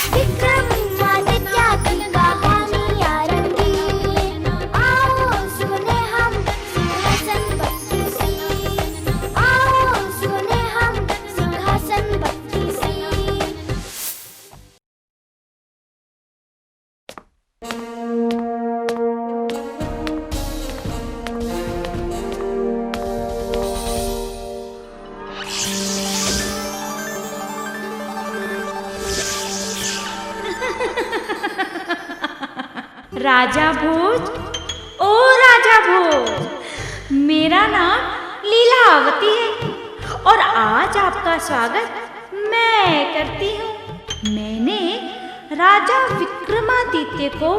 विक्रमादित्य की कहानियाँ रंगीन, आओ सुने हम सिंहासन बत्ती सीन, आओ सुने हम सिंहासन बत्ती सीन। राजा भोज, ओ राजा भोज, मेरा नाम लीलावती है और आज आपका स्वागत मैं करती हूँ। मैंने राजा विक्रमादित्य को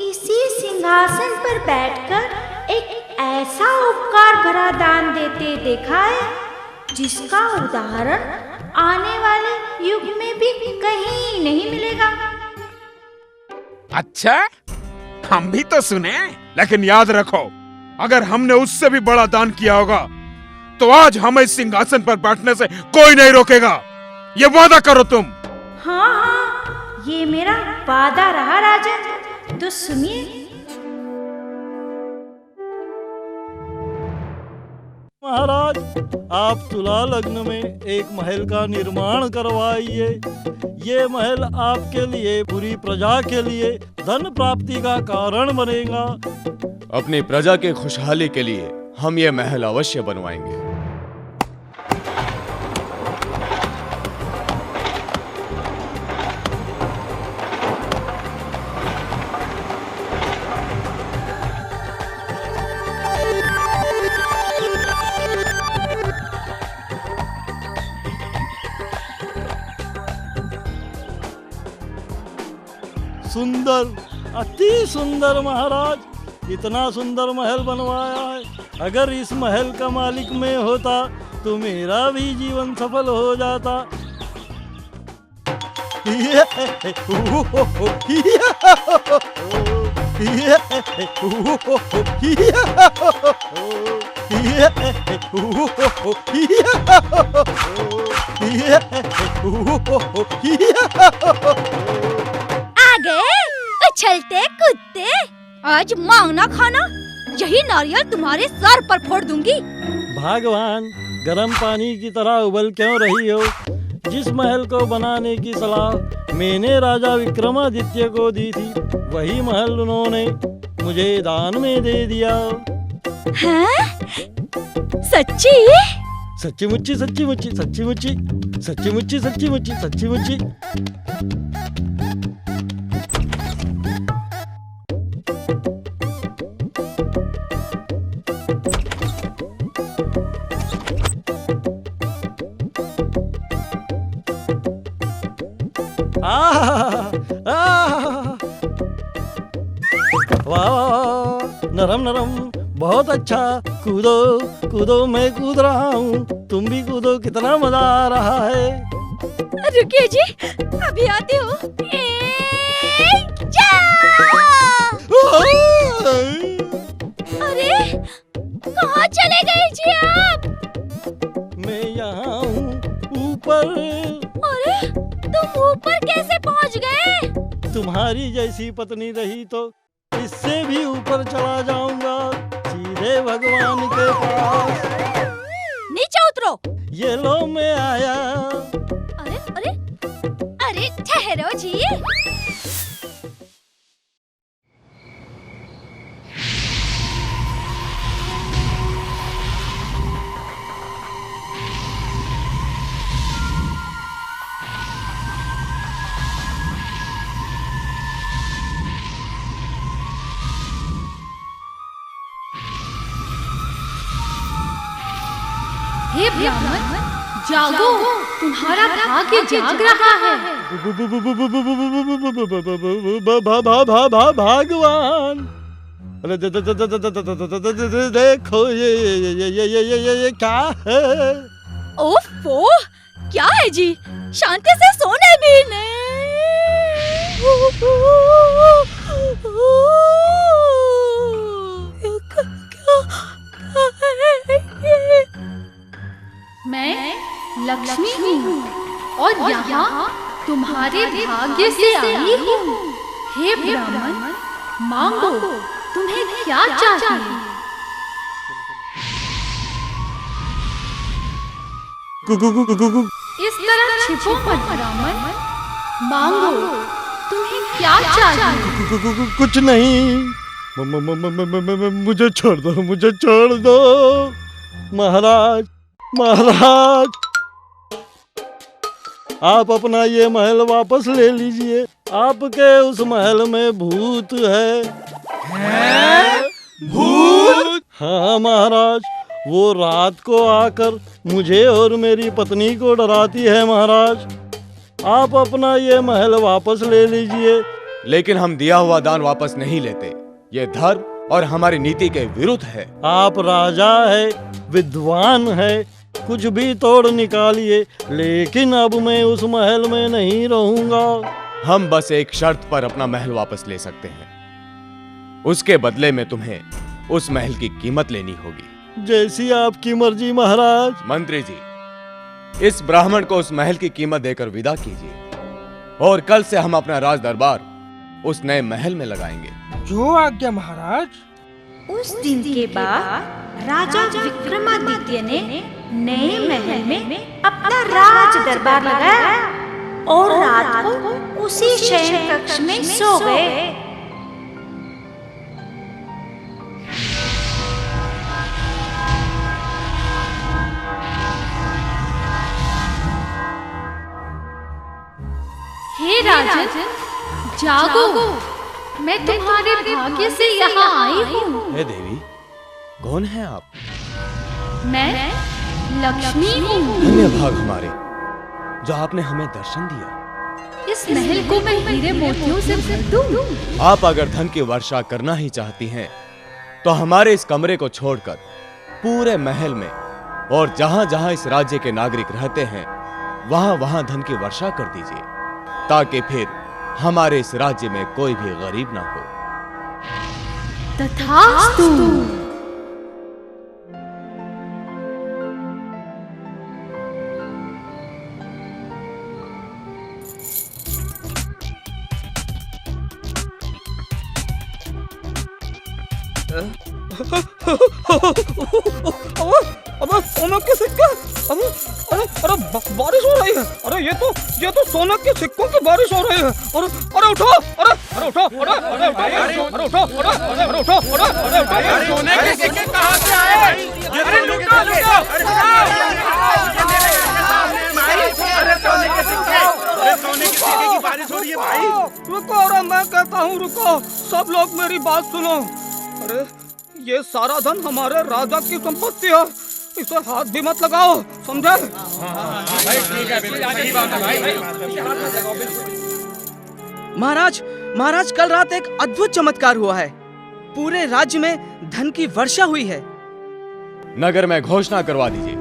इसी सिंहासन पर बैठकर एक ऐसा उपकार भरा दान देते देखा है जिसका उदाहरण आने वाले युग में भी कहीं नहीं मिलेगा। अच्छा, हम भी तो सुने, लेकिन याद रखो, अगर हमने उससे भी बड़ा दान किया होगा तो आज हमें इस सिंहासन पर बैठने से कोई नहीं रोकेगा। ये वादा करो तुम। हाँ हाँ, ये मेरा वादा रहा राजन। तो सुनिए। महाराज, आप तुला लग्न में एक महल का निर्माण करवाइए। ये महल आपके लिए, पूरी प्रजा के लिए धन प्राप्ति का कारण बनेगा। अपनी प्रजा के खुशहाली के लिए हम ये महल अवश्य बनवाएंगे। सुंदर, अति सुंदर महाराज, इतना सुंदर महल बनवाया है। अगर इस महल का मालिक मैं होता तो मेरा भी जीवन सफल हो जाता। उछलते कूदते, आज मांगना खाना, यही नारियल तुम्हारे सर पर फोड़ दूंगी। भगवान, गर्म पानी की तरह उबल क्यों रही हो? जिस महल को बनाने की सलाह मैंने राजा विक्रमादित्य को दी थी, वही महल उन्होंने मुझे दान में दे दिया। हैं? सच्ची? सच्ची मुच्ची, सच्ची मुच्ची, सच्ची मुच्ची, सच्ची मुच्ची, सच्ची मुच्ची, सच्ची मुच्ची। वाह, नरम नरम, बहुत अच्छा। कूदो कूदो, मैं कूद रहा हूँ, तुम भी कूदो, कितना मजा आ रहा है। रुकिए जी, अभी आती हूँ। अरे, कहाँ चले गए जी आप? मैं यहाँ हूँ, ऊपर। अरे, तुम ऊपर कैसे पहुँच गए? तुम्हारी जैसी पत्नी रही तो इससे भी ऊपर चला जाऊंगा, सीधे भगवान के पास। नीचे उतरो। ये लो, मैं आया। अरे अरे अरे, ठहरो जी। हे ब्राह्मण, जागो, तुम्हारा भाग्य जाग रहा है। भगवान, अरे देखो, ये क्या है? ओफो, क्या है जी? शांति से सोने भी नहीं। मैं लक्ष्मी हूँ और यहाँ तुम्हारे भाग्य से आई हूँ। हे ब्राह्मण, मांगो, तुम्हें क्या चाहिए? इस तरह छिपो मत ब्राह्मण, मांगो, तुम्हें क्या चाहिए? कुछ नहीं, मुझे छोड़ दो, मुझे छोड़ दो। महाराज, महाराज, आप अपना ये महल वापस ले लीजिए। आपके उस महल में भूत है। भूत? हाँ महाराज, वो रात को आकर मुझे और मेरी पत्नी को डराती है। महाराज, आप अपना ये महल वापस ले लीजिए। लेकिन हम दिया हुआ दान वापस नहीं लेते। ये धर्म और हमारी नीति के विरुद्ध है। आप राजा है, विद्वान है, कुछ भी तोड़ निकालिए, लेकिन अब मैं उस महल में नहीं रहूंगा। हम बस एक शर्त पर अपना महल वापस ले सकते हैं। उसके बदले में तुम्हें उस महल की कीमत लेनी होगी। जैसी आपकी मर्जी महाराज। मंत्री जी, इस ब्राह्मण को उस महल की कीमत देकर विदा कीजिए और कल से हम अपना राज दरबार उस नए महल में लगाएंगे। जो आज्ञा महाराज। उस दिन के बाद राजा विक्रमादित्य ने नए महल में अपना राज दरबार लगाया और रात को उसी शयन कक्ष में सो गए। हे राजन, जागो, मैं तुम्हारे भाग्य से यहाँ आई हूँ। हे देवी, कौन है आप? मैं लक्ष्मी हूँ। धन्य भाग हमारे जो आपने हमें दर्शन दिया। इस महल को मैं हीरे मोतियों से भर दूँ। आप अगर धन की वर्षा करना ही चाहती हैं, तो हमारे इस कमरे को छोड़कर पूरे महल में और जहां-जहां इस राज्य के नागरिक रहते हैं, वहां-वहां धन की वर्षा कर दीजिए, ताकि फिर हमारे इस राज्य में कोई भी गरीब ना हो। तथास्तु। अबे सोना के सिक्के, अरे बारिश हो रही है। अरे ये तो सोना के सिक्कों की बारिश हो रही है। अरे उठो, अरे उठो, अरे उठो, अरे उठो, सोने के सिक्के कहाँ से आए? अरे लुटो, सोने के सिक्के की बारिश हो रही है भाई। रुको, अरे मैं कहता हूँ रुको, सब लोग मेरी बात सुनो। अरे ये सारा धन हमारे राजा की संपत्ति है, इसे हाथ भी मत लगाओ, समझे? महाराज, कल रात एक अद्भुत चमत्कार हुआ है। पूरे राज्य में धन की वर्षा हुई है। नगर में घोषणा करवा दीजिए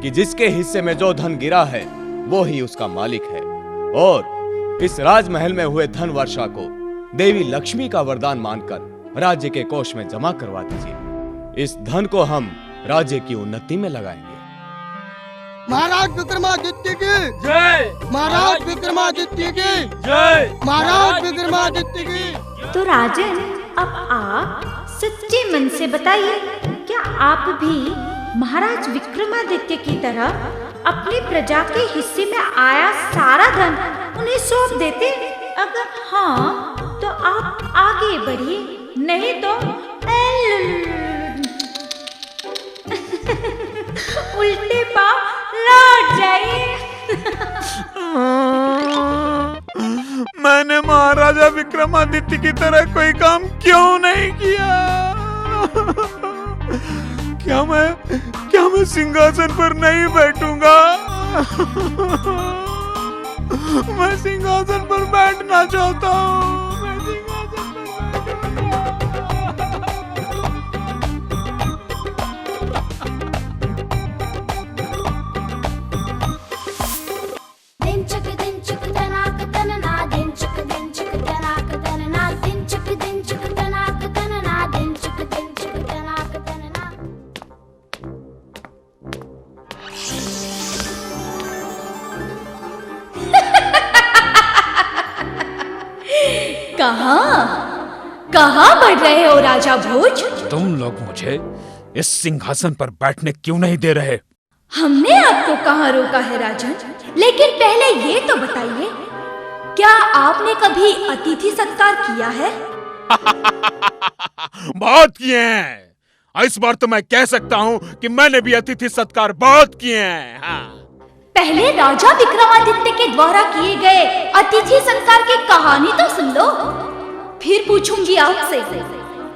कि जिसके हिस्से में जो धन गिरा है वो ही उसका मालिक है, और इस राजमहल में हुए धन वर्षा को देवी लक्ष्मी का वरदान मानकर राज्य के कोष में जमा करवा दीजिए। इस धन को हम राज्य की उन्नति में लगाएंगे। महाराज विक्रमादित्य की जय, महाराज विक्रमादित्य की जय, महाराज विक्रमादित्य की। तो राजन, अब आप सच्चे मन से बताइए, क्या आप भी महाराज विक्रमादित्य की तरह अपनी प्रजा के हिस्से में आया सारा धन उन्हें सौंप देते? अगर हाँ, तो आप आगे बढ़िए, नहीं तो उल्टे पांव लौट जाइए। मैंने महाराजा विक्रमादित्य की तरह कोई काम क्यों नहीं किया? क्या मैं सिंहासन पर नहीं बैठूंगा? मैं सिंहासन पर बैठना चाहता हूँ। कहाँ बढ़ रहे हो राजा भोज? तुम लोग मुझे इस सिंहासन पर बैठने क्यों नहीं दे रहे? हमने आपको कहाँ रोका है राजन? लेकिन पहले ये तो बताइए, क्या आपने कभी अतिथि सत्कार किया है? बहुत किए हैं। इस बार तो मैं कह सकता हूँ कि मैंने भी अतिथि सत्कार बहुत किए हैं। हाँ। पहले राजा विक्रमादित्य के द्वारा किए गए अतिथि सत्कार की कहानी तो सुन लो, फिर पूछूंगी आपसे,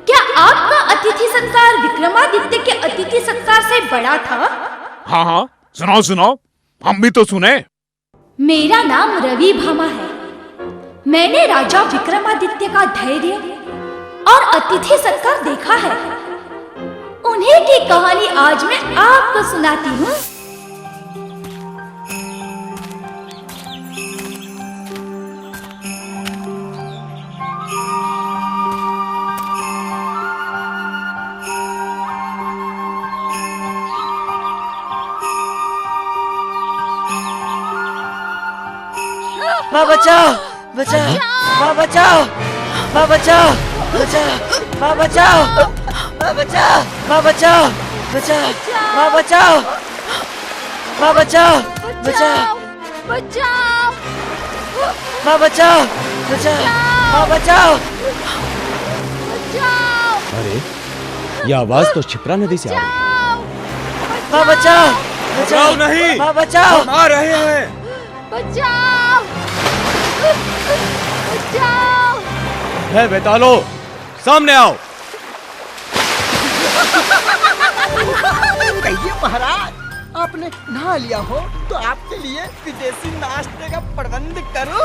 क्या आपका अतिथि सत्कार विक्रमादित्य के अतिथि सत्कार से बड़ा था? हाँ हाँ, सुनाओ सुनाओ, हम भी तो सुने। मेरा नाम रवि भामा है। मैंने राजा विक्रमादित्य का धैर्य और अतिथि सत्कार देखा है। उन्हीं की कहानी आज मैं आपको सुनाती हूँ। माँ बचाओ, बचाओ, माँ बचाओ, माँ बचाओ, बचाओ, माँ बचाओ, माँ बचाओ, माँ बचाओ, बचाओ, माँ बचाओ, माँ बचाओ, बचाओ, बचाओ, माँ बचाओ, बचाओ, माँ बचाओ। अरे ये आवाज तो क्षिप्रा नदी से आ रही है। माँ बचाओ, बचाओ नहीं, माँ बचाओ, हम आ रहे हैं। बचाओ, बचाओ। है बेतालो, सामने आओ। कहिए महाराज, आपने नहा लिया हो तो आपके लिए विदेशी नाश्ते का प्रबंध करो।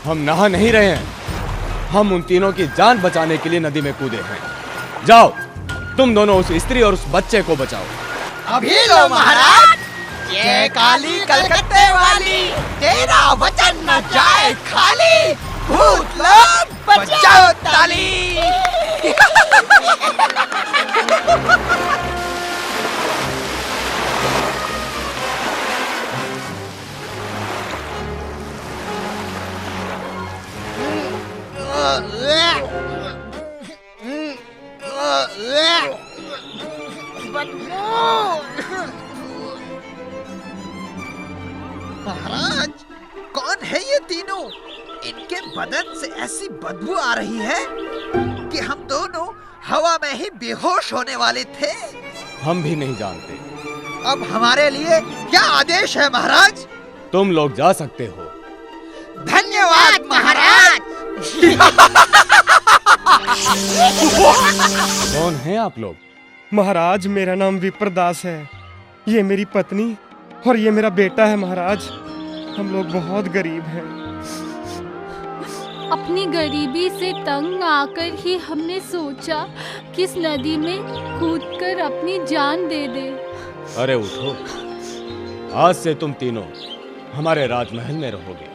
हम नहा नहीं रहे हैं, हम उन तीनों की जान बचाने के लिए नदी में कूदे हैं। जाओ, तुम दोनों उस स्त्री और उस बच्चे को बचाओ। अभी लो महाराज, ये काली कलकत्ते वाली, तेरा वचन न जाए खाली, भूत लोग बजाओ ताली। महाराज, कौन है ये तीनों? इनके बदन से ऐसी बदबू आ रही है कि हम दोनों हवा में ही बेहोश होने वाले थे। हम भी नहीं जानते। अब हमारे लिए क्या आदेश है महाराज? तुम लोग जा सकते हो। धन्यवाद महाराज। कौन हैं आप लोग? महाराज, मेरा नाम विप्रदास है। ये मेरी पत्नी और ये मेरा बेटा है महाराज। हम लोग बहुत गरीब हैं। अपनी गरीबी से तंग आकर ही हमने सोचा कि इस नदी में कूदकर अपनी जान दे दे। अरे उठो, आज से तुम तीनों हमारे राजमहल में रहोगे,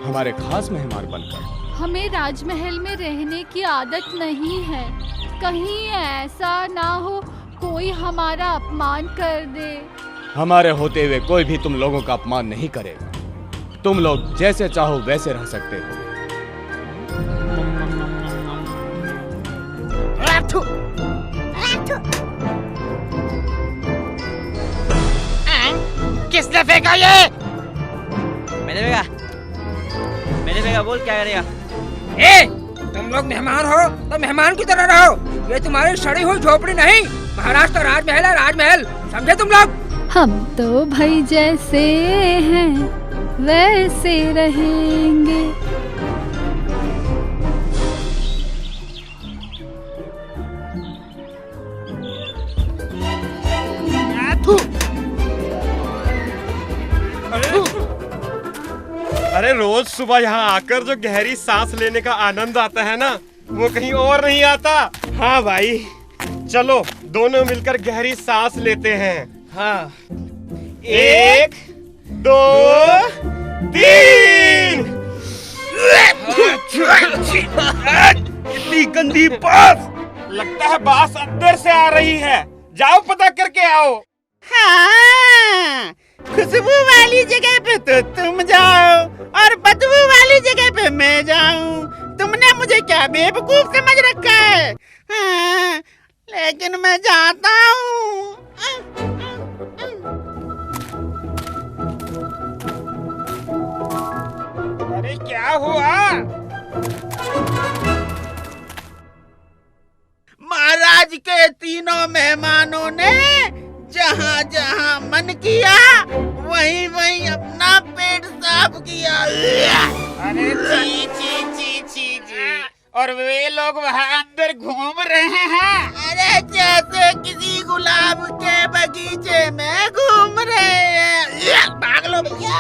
हमारे खास मेहमान बनकर। हमें राजमहल में रहने की आदत नहीं है। कहीं ऐसा ना हो कोई हमारा अपमान कर दे। हमारे होते हुए कोई भी तुम लोगों का अपमान नहीं करेगा। तुम लोग जैसे चाहो वैसे रह सकते हो। किसने फेंका ये? मैंने फेंका। मैंने फेंका, बोल क्या करेगा? ए, तुम लोग मेहमान हो तो मेहमान की तरह रहो। ये तुम्हारी सड़ी हुई झोपड़ी नहीं, महाराज तो राजमहल है, राजमहल। समझे तुम लोग? हम तो भाई जैसे हैं वैसे रहेंगे। अरे रोज सुबह यहाँ आकर जो गहरी सांस लेने का आनंद आता है ना, वो कहीं और नहीं आता। हाँ भाई, चलो दोनों मिलकर गहरी सांस लेते हैं। हाँ, 1 2 3। कितनी गंदी बास, लगता है बास अंदर से आ रही है। जाओ पता करके आओ। हाँ, खुशबू वाली जगह पे तो तुम जाओ और बदबू वाली जगह पे बेवकूफ समझ रखा है। हाँ, लेकिन मैं जाता हूँ। अरे क्या हुआ? महाराज के तीनों मेहमानों ने जहाँ जहाँ मन किया वहीं वहीं अपना पेट साफ किया। अरे ची ची ची ची ची। और वे लोग वहाँ अंदर घूम रहे हैं। अरे जैसे किसी गुलाब के बगीचे में घूम रहे हैं। भाग लो भैया।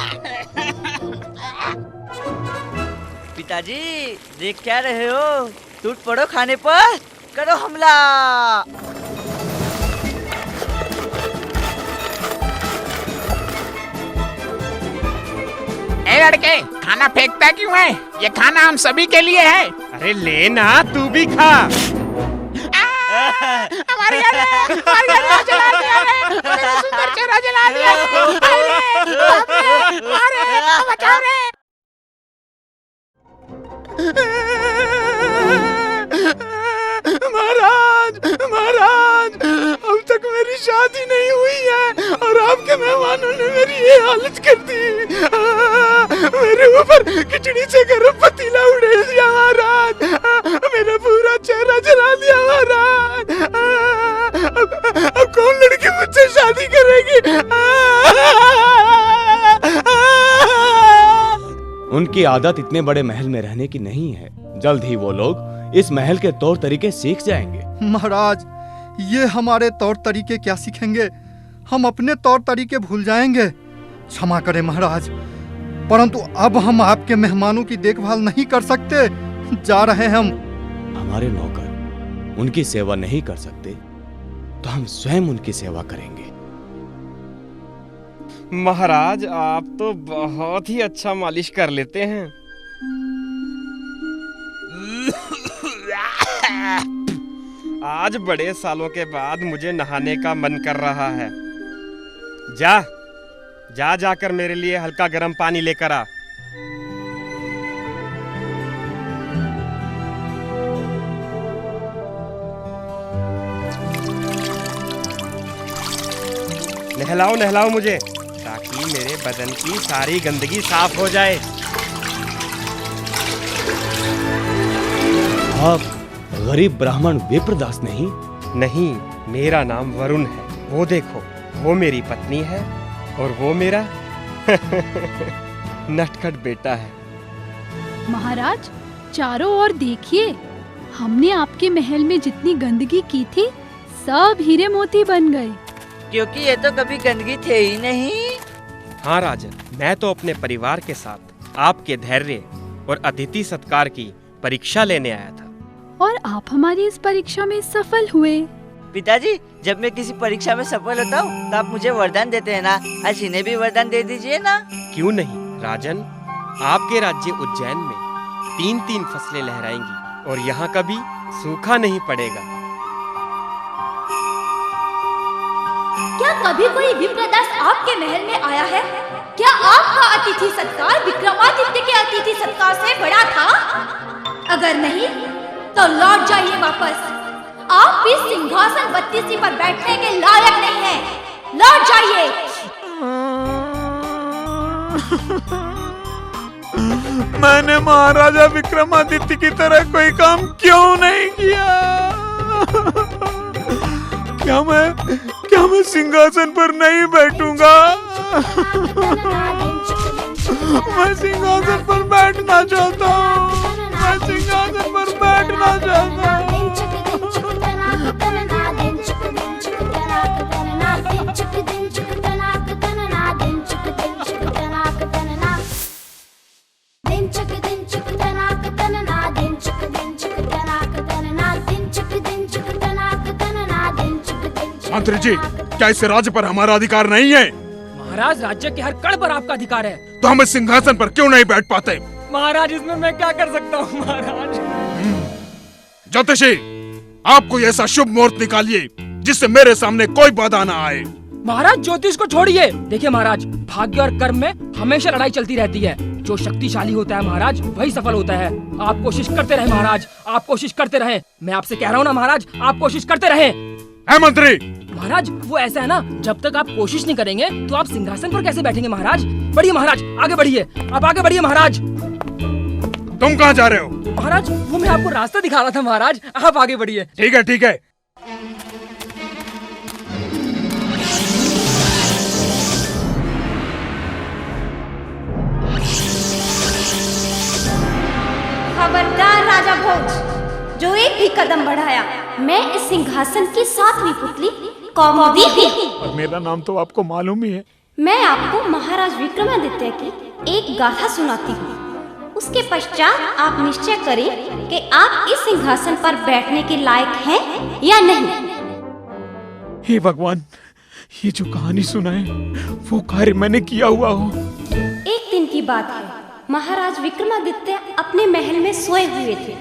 पिताजी देख क्या रहे हो? टूट पड़ो खाने पर, करो हमला। ए लड़के, खाना फेंकता क्यों है? ये खाना हम सभी के लिए है। अरे लेना, तू भी खा। हमारी गाड़ी जला दिया रे। बड़ा सुंदर चेहरा जला दिया। अरे बचाओ रे। महाराज, महाराज, अब तक मेरी शादी नहीं हुई है और आपके मेहमानों ने मेरी ये हालत कर दी। मेरे ऊपर खिचड़ी से गर्म पतीला उड़ेल दिया महाराज। मेरा पूरा चेहरा जला दिया महाराज। अब कौन लड़की मुझसे शादी करेगी? उनकी आदत इतने बड़े महल में रहने की नहीं है। जल्द ही वो लोग इस महल के तौर तरीके सीख जाएंगे। महाराज, ये हमारे तौर तरीके क्या सीखेंगे? हम अपने तौर तरीके भूल जाएंगे। क्षमा करें महाराज, परंतु अब हम आपके मेहमानों की देखभाल नहीं कर सकते। जा रहे हम। हमारे नौकर उनकी सेवा नहीं कर सकते तो हम स्वयं उनकी सेवा करेंगे। महाराज, आप तो बहुत ही अच्छा मालिश कर लेते हैं। आज बड़े सालों के बाद मुझे नहाने का मन कर रहा है। जाकर मेरे लिए हल्का गर्म पानी लेकर आ। नहलाओ मुझे, ताकि मेरे बदन की सारी गंदगी साफ हो जाए। आप गरीब ब्राह्मण विप्रदास नहीं? नहीं, मेरा नाम वरुण है। वो देखो, वो मेरी पत्नी है और वो मेरा नटखट बेटा है। महाराज, चारों ओर देखिए। हमने आपके महल में जितनी गंदगी की थी, सब हीरे मोती बन गए। क्योंकि ये तो कभी गंदगी थे ही नहीं। हाँ राजन, मैं तो अपने परिवार के साथ आपके धैर्य और अतिथि सत्कार की परीक्षा लेने आया था। और आप हमारी इस परीक्षा में सफल हुए। पिताजी, जब मैं किसी परीक्षा में सफल होता हूँ तो आप मुझे वरदान देते हैं ना? आज इन्हें भी वरदान दे दीजिए ना। क्यों नहीं राजन, आपके राज्य उज्जैन में 3-3 फसलें लहराएंगी और यहाँ कभी सूखा नहीं पड़ेगा। क्या कभी कोई विप्रदास आपके महल में आया है? क्या आपका अतिथि सत्कार विक्रमादित्य के अतिथि सत्कार से बड़ा था? अगर नहीं तो लौट जाइए वापस। आप इस सिंहासन 32 पर बैठने के लायक नहीं हैं। लौट जाइए। मैंने महाराजा विक्रमादित्य की तरह कोई काम क्यों नहीं किया? क्या मैं सिंहासन पर नहीं बैठूंगा? मैं सिंहासन पर बैठना चाहता हूँ। मैं सिंहासन पर बैठना चाहता हूँ। मंत्री जी, क्या इस राज्य पर हमारा अधिकार नहीं है? महाराज, राज्य के हर कण पर आपका अधिकार है। तो हम इस सिंहासन पर क्यों नहीं बैठ पाते? महाराज, इसमें मैं क्या कर सकता हूँ महाराज? ज्योतिषी, आप कोई ऐसा शुभ मुहूर्त निकालिए जिससे मेरे सामने कोई बाधा ना आए। महाराज ज्योतिष को छोड़िए। देखिए महाराज, भाग्य और कर्म में हमेशा लड़ाई चलती रहती है। जो शक्तिशाली होता है महाराज, वही सफल होता है। आप कोशिश करते रहे महाराज, आप कोशिश करते रहे। मैं आपसे कह रहा हूँ ना महाराज, आप कोशिश करते रहे। मंत्री महाराज वो ऐसा है ना, जब तक आप कोशिश नहीं करेंगे तो आप सिंहासन पर कैसे बैठेंगे महाराज। बढ़िए महाराज, आगे बढ़िए, आप आगे बढ़िए महाराज। तुम कहाँ जा रहे हो? महाराज वो मैं आपको रास्ता दिखा रहा था महाराज, आप आगे बढ़िए। ठीक है ठीक है। खबरदार राजा भोज, जो एक भी कदम बढ़ाया, मैं इस सिंहासन की 7वीं पुतली कौमुदी भी हूँ। और मेरा नाम तो आपको मालूम ही है। मैं आपको महाराज विक्रमादित्य की एक गाथा सुनाती हूँ। उसके पश्चात आप निश्चय करें कि आप इस सिंहासन पर बैठने के लायक हैं या नहीं। हे भगवान, ये जो कहानी सुना है वो कार्य मैंने किया हुआ हो। एक दिन की बात है, महाराज विक्रमादित्य अपने महल में सोए हुए थे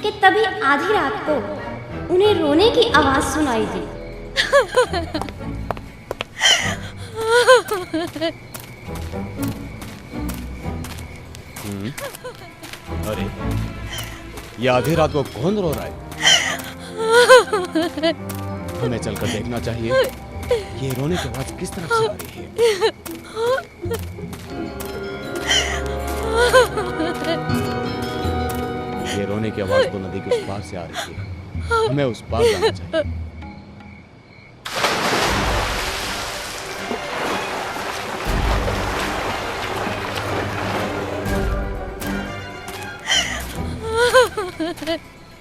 कि तभी आधी रात को उन्हें रोने की आवाज सुनाई दी। अरे ये आधी रात को कौन रो रहा है? हमें चलकर देखना चाहिए ये रोने की आवाज किस तरफ से आ रही है। ये रोने की आवाज तो नदी के उस पार से आ रही है, हमें उस पार जाना चाहिए।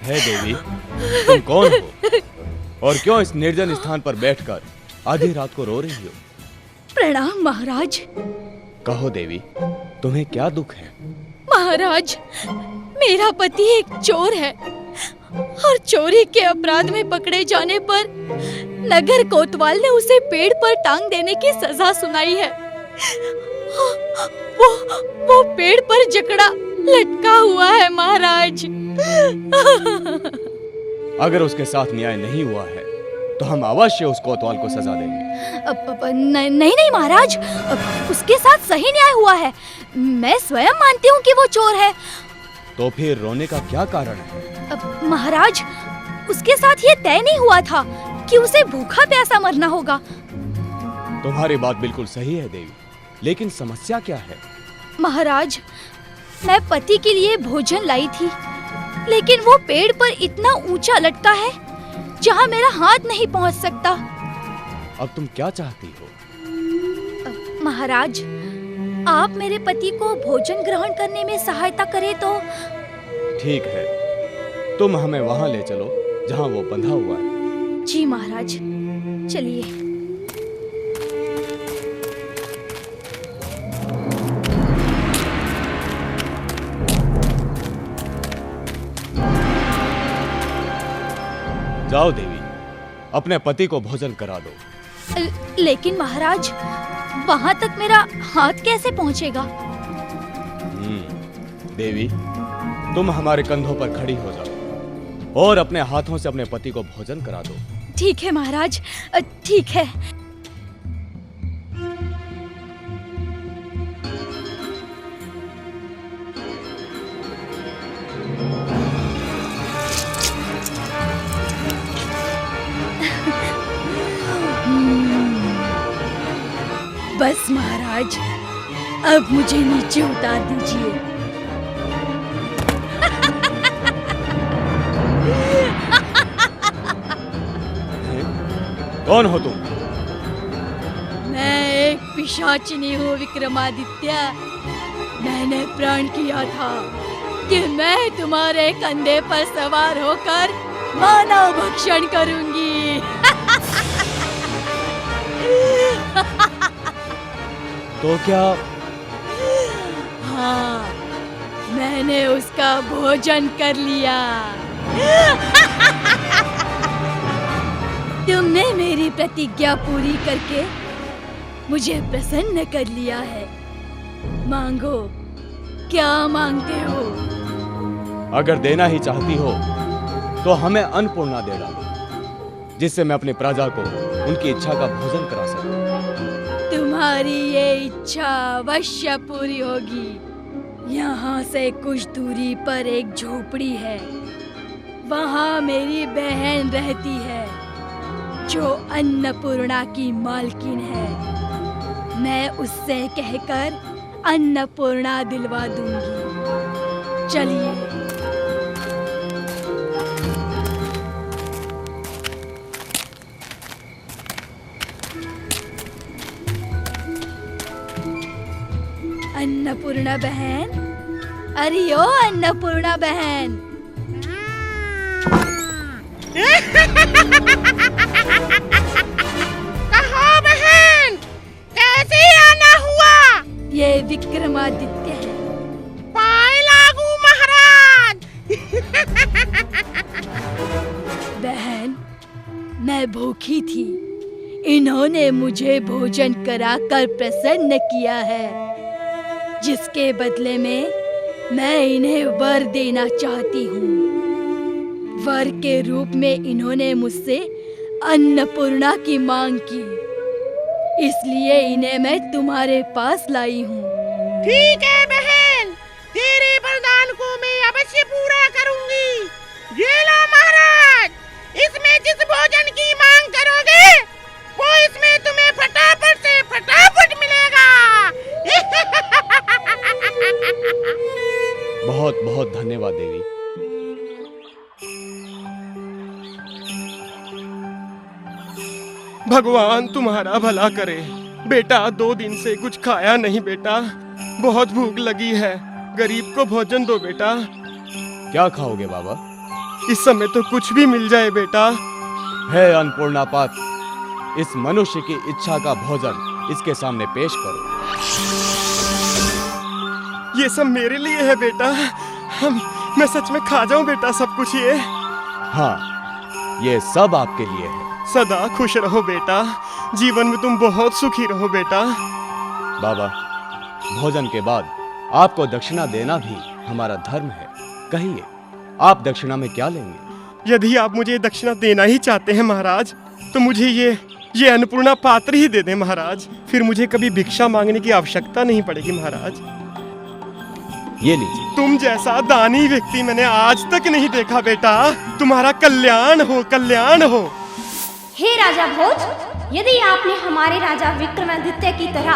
हे देवी, तुम कौन हो और क्यों इस निर्जन स्थान पर बैठकर आधी रात को रो रही हो? प्रणाम महाराज। कहो देवी, तुम्हें क्या दुख है? महाराज, मेरा पति एक चोर है और चोरी के अपराध में पकड़े जाने पर नगर कोतवाल ने उसे पेड़ पर टांग देने की सजा सुनाई है। वो पेड़ पर जकड़ा लटका हुआ है महाराज। अगर उसके साथ न्याय नहीं हुआ है तो हम अवश्य उस कोतवाल को सजा देंगे। नहीं महाराज, उसके साथ सही न्याय हुआ है। मैं स्वयं मानती हूँ कि वो चोर है। तो फिर रोने का क्या कारण है? महाराज, उसके साथ ये तय नहीं हुआ था कि उसे भूखा प्यासा मरना होगा। तुम्हारी बात बिल्कुल सही है देवी, लेकिन समस्या क्या है? महाराज, मैं पति के लिए भोजन लाई थी, लेकिन वो पेड़ पर इतना ऊंचा लटका है जहाँ मेरा हाथ नहीं पहुँच सकता। अब तुम क्या चाहती हो? महाराज, आप मेरे पति को भोजन ग्रहण करने में सहायता करें तो। ठीक है, तुम हमें वहाँ ले चलो जहाँ वो बंधा हुआ है। जी महाराज, चलिए। जाओ देवी, अपने पति को भोजन करा दो। लेकिन महाराज, वहाँ तक मेरा हाथ कैसे पहुँचेगा? देवी, तुम हमारे कंधों पर खड़ी हो जाओ और अपने हाथों से अपने पति को भोजन करा दो। ठीक है महाराज, ठीक है। बस महाराज, अब मुझे नीचे उतार दीजिए। कौन हो तुम? मैं एक पिशाचिनी हूँ विक्रमादित्य। मैंने प्रण किया था कि मैं तुम्हारे कंधे पर सवार होकर मानव भक्षण करूंगी। तो क्या? हाँ, मैंने उसका भोजन कर लिया। तुमने मेरी प्रतिज्ञा पूरी करके मुझे प्रसन्न कर लिया है। मांगो, क्या मांगते हो? अगर देना ही चाहती हो तो हमें अन्नपूर्णा दे डालो। जिससे मैं अपनी प्रजा को उनकी इच्छा का भोजन करा सकूं। तुम्हारी ये इच्छा अवश्य पूरी होगी। यहाँ से कुछ दूरी पर एक झोपड़ी है, वहाँ मेरी बहन रहती है जो अन्नपूर्णा की मालकिन है। मैं उससे कहकर अन्नपूर्णा दिलवा दूंगी। चलिए। अन्नपूर्णा बहन, अरे ओ अन्नपूर्णा बहन। कहो बहन, कैसे आना हुआ? ये विक्रमादित्य है। पाए लागू महाराज। बहन, मैं भूखी थी, इन्होंने मुझे भोजन कराकर प्रसन्न किया है, जिसके बदले में मैं इन्हें वर देना चाहती हूँ। वर के रूप में इन्होंने मुझसे अन्नपूर्णा की मांग की, इसलिए इन्हें मैं तुम्हारे पास लाई हूँ। ठीक है बहन, तेरे वरदान को मैं अवश्य पूरा करूंगी। ये लो महाराज, इसमें जिस भोजन की मांग करोगे वो इसमें तुम्हें फटाफट से फटाफट मिलेगा। बहुत बहुत धन्यवाद देवी। भगवान तुम्हारा भला करे। बेटा 2 दिन से कुछ खाया नहीं बेटा, बहुत भूख लगी है। गरीब को भोजन दो बेटा। क्या खाओगे बाबा? इस समय तो कुछ भी मिल जाए बेटा। है अन्नपूर्णा पात, इस मनुष्य की इच्छा का भोजन इसके सामने पेश करो। ये सब मेरे लिए है बेटा। मैं सच में खा जाऊं बेटा सब कुछ ये? हाँ, ये सब आपके लिए है। सदा खुश रहो बेटा, जीवन में तुम बहुत सुखी रहो बेटा। बाबा, भोजन के बाद आपको दक्षिणा देना भी हमारा धर्म है। कहिए, आप दक्षिणा में क्या लेंगे? यदि आप मुझे दक्षिणा देना ही चाहते हैं महाराज, तो मुझे ये अन्नपूर्णा पात्र ही दे दें महाराज। फिर मुझे कभी भिक्षा मांगने की आवश्यकता नहीं पड़ेगी महाराज। ये लीजिए। तुम जैसा दानी व्यक्ति मैंने आज तक नहीं देखा बेटा। तुम्हारा कल्याण हो, कल्याण हो। हे राजा भोज, यदि आपने हमारे राजा विक्रमादित्य की तरह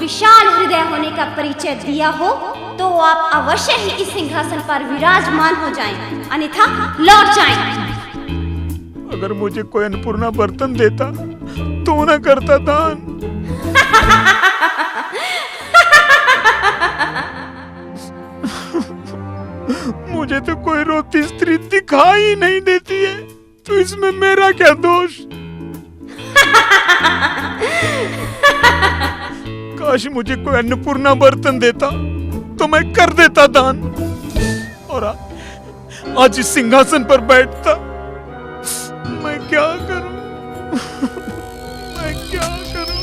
विशाल हृदय होने का परिचय दिया हो तो आप अवश्य ही इस सिंहासन पर विराजमान हो जाएं, अन्यथा लौट जाएं। अगर मुझे कोई अन्नपूर्णा बर्तन देता तो न करता दान। मुझे तो कोई रोती स्त्री दिखाई नहीं देती है, तो इसमें मेरा क्या दोष? काश मुझे कोई अन्नपूर्णा बर्तन देता तो मैं कर देता दान, और आज इस सिंहासन पर बैठता। मैं क्या करूं? मैं क्या करूं?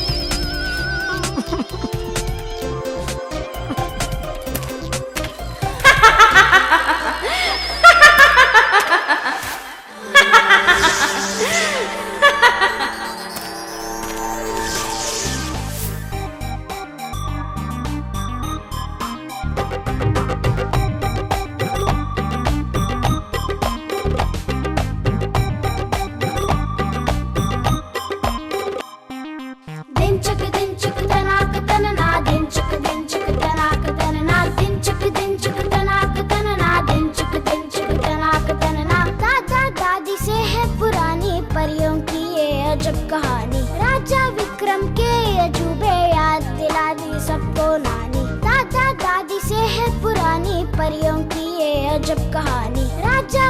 परियों की ये अजब कहानी। राजा